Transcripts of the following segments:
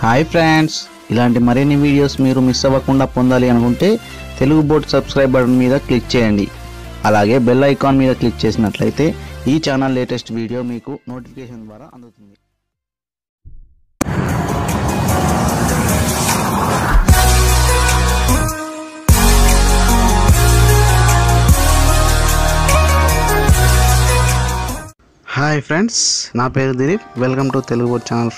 Hi friends, ఇలాంటి మరిన్ని videos మీరు మిస్ అవ్వకుండా పొందాలి అనుకుంటే తెలుగు బోర్డ్ సబ్స్క్రైబ్ బటన్ మీద క్లిక్ చేయండి. అలాగే బెల్ ఐకాన్ మీద క్లిక్ చేసినట్లయితే ఈ ఛానల్ లేటెస్ట్ వీడియో మీకు నోటిఫికేషన్ ద్వారా అందుతుంది. హాయ్ ఫ్రెండ్స్, నా పేరు Dilip. Welcome to Telugu board channel.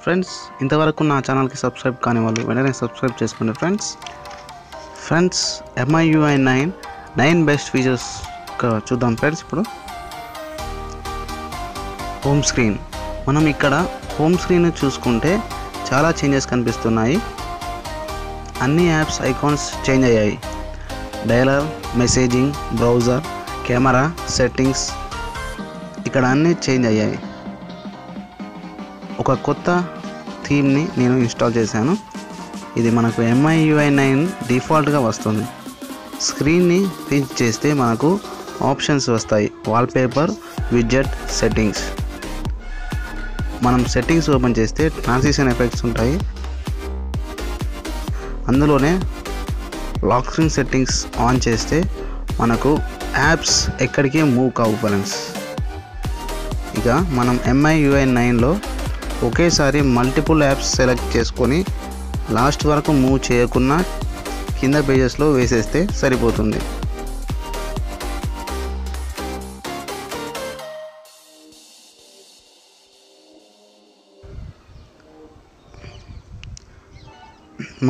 Friends ఇంతవరకు నా ఛానల్కి సబ్స్క్రైబ్ కాని వాళ్ళు వెంటనే సబ్స్క్రైబ్ చేసుకోండి. ఫ్రెండ్స్ MIUI 9 బెస్ట్ ఫీచర్స్ చూద్దాం. ఫ్రెండ్స్ ఇప్పుడు హోమ్ స్క్రీన్. మనం ఇక్కడ హోమ్ స్క్రీన్ చూసుకుంటే చాలా చేంజెస్ కనిపిస్తున్నాయి. అన్ని యాప్స్ ఐకాన్స్ చేంజ్ అయ్యాయి. డయలర్, మెసేజింగ్, బ్రౌజర్, కెమెరా, సెట్టింగ్స్ ఇక్కడ అన్నీ చేంజ్ అయ్యాయి. ఒక కొత్త థీమ్ని నేను ఇన్స్టాల్ చేశాను. ఇది మనకు MIUI 9 డిఫాల్ట్గా వస్తుంది. స్క్రీన్ని పించ్ చేస్తే మనకు ఆప్షన్స్ వస్తాయి. Wallpaper, widget, settings. మనం సెట్టింగ్స్ ఓపెన్ చేస్తే ట్రాన్సిషన్ ఎఫెక్ట్స్ ఉంటాయి. అందులోనే లాక్ స్క్రీన్ సెట్టింగ్స్ ఆన్ చేస్తే మనకు యాప్స్ ఎక్కడికి మూవ్ కావు ఫ్రెండ్స్. ఇక మనం MIUI 9లో ఒకేసారి మల్టిపుల్ యాప్స్ సెలెక్ట్ చేసుకొని లాస్ట్ వరకు మూవ్ చేయకుండా కింద పేజెస్లో వేసేస్తే సరిపోతుంది.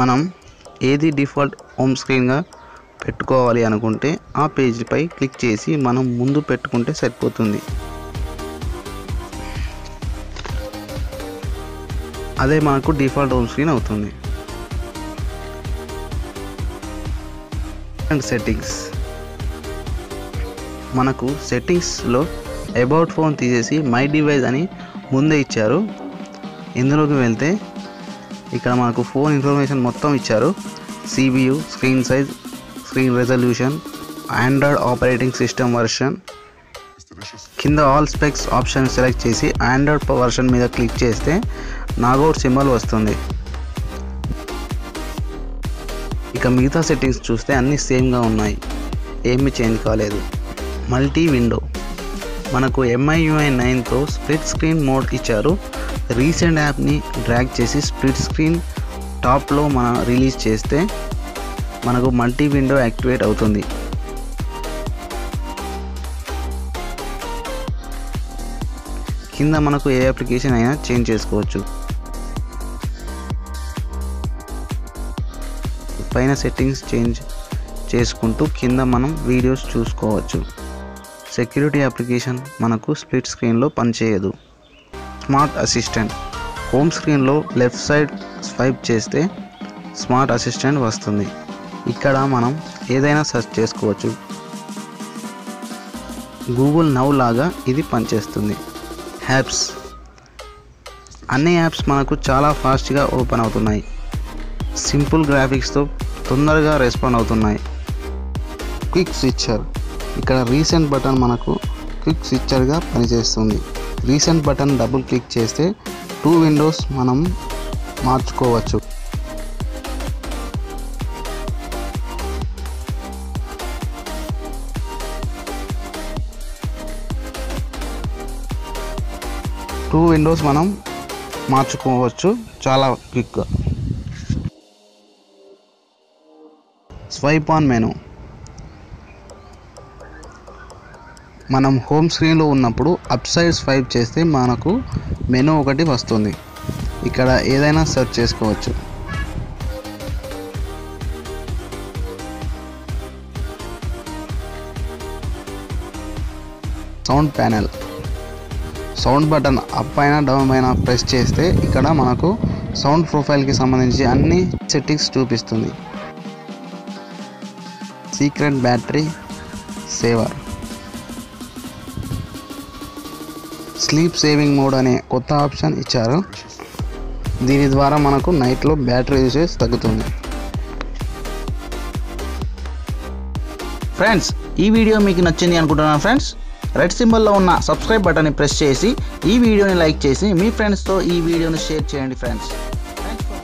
మనం ఏది డిఫాల్ట్ హోమ్ స్క్రీన్గా పెట్టుకోవాలి అనుకుంటే ఆ పేజీపై క్లిక్ చేసి మనం ముందు పెట్టుకుంటే సరిపోతుంది. అదే మనకు డిఫాల్ట్ హోమ్ స్క్రీన్ అవుతుంది. And settings. మనకు సెట్టింగ్స్లో అబౌట్ ఫోన్ తీసేసి మై డివైస్ అని ముందే ఇచ్చారు. ఇందులోకి వెళ్తే ఇక్కడ మనకు ఫోన్ ఇన్ఫర్మేషన్ మొత్తం ఇచ్చారు. CPU, screen size, screen resolution, Android operating system version. కింద ఆల్ స్పెక్స్ ఆప్షన్ సెలెక్ట్ చేసి ఆండ్రాయిడ్ వర్షన్ మీద క్లిక్ చేస్తే నాగౌట్ సింబల్ వస్తుంది. ఇక మిగతా సెట్టింగ్స్ చూస్తే అన్నీ సేమ్గా ఉన్నాయి, ఏమీ చేంజ్ కాలేదు. Multi window. మనకు MIUI 9తో స్ప్లిట్ స్క్రీన్ మోడ్ ఇచ్చారు. రీసెంట్ యాప్ని డ్రాగ్ చేసి స్ప్లిట్ స్క్రీన్ టాప్లో మనం రిలీజ్ చేస్తే మనకు మల్టీ విండో యాక్టివేట్ అవుతుంది. కింద మనకు ఏ అప్లికేషన్ అయినా చేంజ్ చేసుకోవచ్చు. పైన సెట్టింగ్స్ చేంజ్ చేసుకుంటూ కింద మనం వీడియోస్ చూసుకోవచ్చు. సెక్యూరిటీ అప్లికేషన్ మనకు స్ప్లిట్ స్క్రీన్లో పనిచేయదు. Smart assistant. హోమ్ స్క్రీన్లో లెఫ్ట్ సైడ్ స్వైప్ చేస్తే స్మార్ట్ అసిస్టెంట్ వస్తుంది. ఇక్కడ మనం ఏదైనా సెర్చ్ చేసుకోవచ్చు. గూగుల్ నౌ లాగా ఇది పనిచేస్తుంది. యాప్స్. అన్ని యాప్స్ మనకు చాలా ఫాస్ట్గా ఓపెన్ అవుతున్నాయి. సింపుల్ గ్రాఫిక్స్తో తొందరగా రెస్పాండ్ అవుతున్నాయి. Quick switcher. ఇక్కడ రీసెంట్ బటన్ మనకు క్విక్ స్విచ్చర్గా పనిచేస్తుంది. రీసెంట్ బటన్ డబుల్ క్లిక్ చేస్తే 2 విండోస్ మనం మార్చుకోవచ్చు. మనం మార్చుకోవచ్చు చాలా క్విక్గా. Swipe on menu. మనం హోమ్ స్క్రీన్లో ఉన్నప్పుడు అప్ సైడ్ స్వైప్ చేస్తే మనకు మెనూ ఒకటి వస్తుంది. ఇక్కడ ఏదైనా సెర్చ్ చేసుకోవచ్చు. Sound panel. Sound button up అయినా డౌన్ అయినా ప్రెస్ చేస్తే ఇక్కడ మనకు సౌండ్ ప్రొఫైల్కి సంబంధించి అన్ని సెట్టింగ్స్ చూపిస్తుంది. Secret battery saver. Sleep saving mode అనే కొత్త ఆప్షన్ ఇచ్చారు. దీని ద్వారా మనకు నైట్లో బ్యాటరీ యూసేజ్ తగ్గుతుంది. ఫ్రెండ్స్ ఈ వీడియో మీకు నచ్చింది అనుకుంటున్నాను. ఫ్రెండ్స్ రెడ్ సింబల్లో ఉన్న సబ్స్క్రైబ్ బటన్ని ప్రెస్ చేసి ఈ వీడియోని లైక్ చేసి మీ ఫ్రెండ్స్తో ఈ వీడియోని షేర్ చేయండి ఫ్రెండ్స్. Thanks for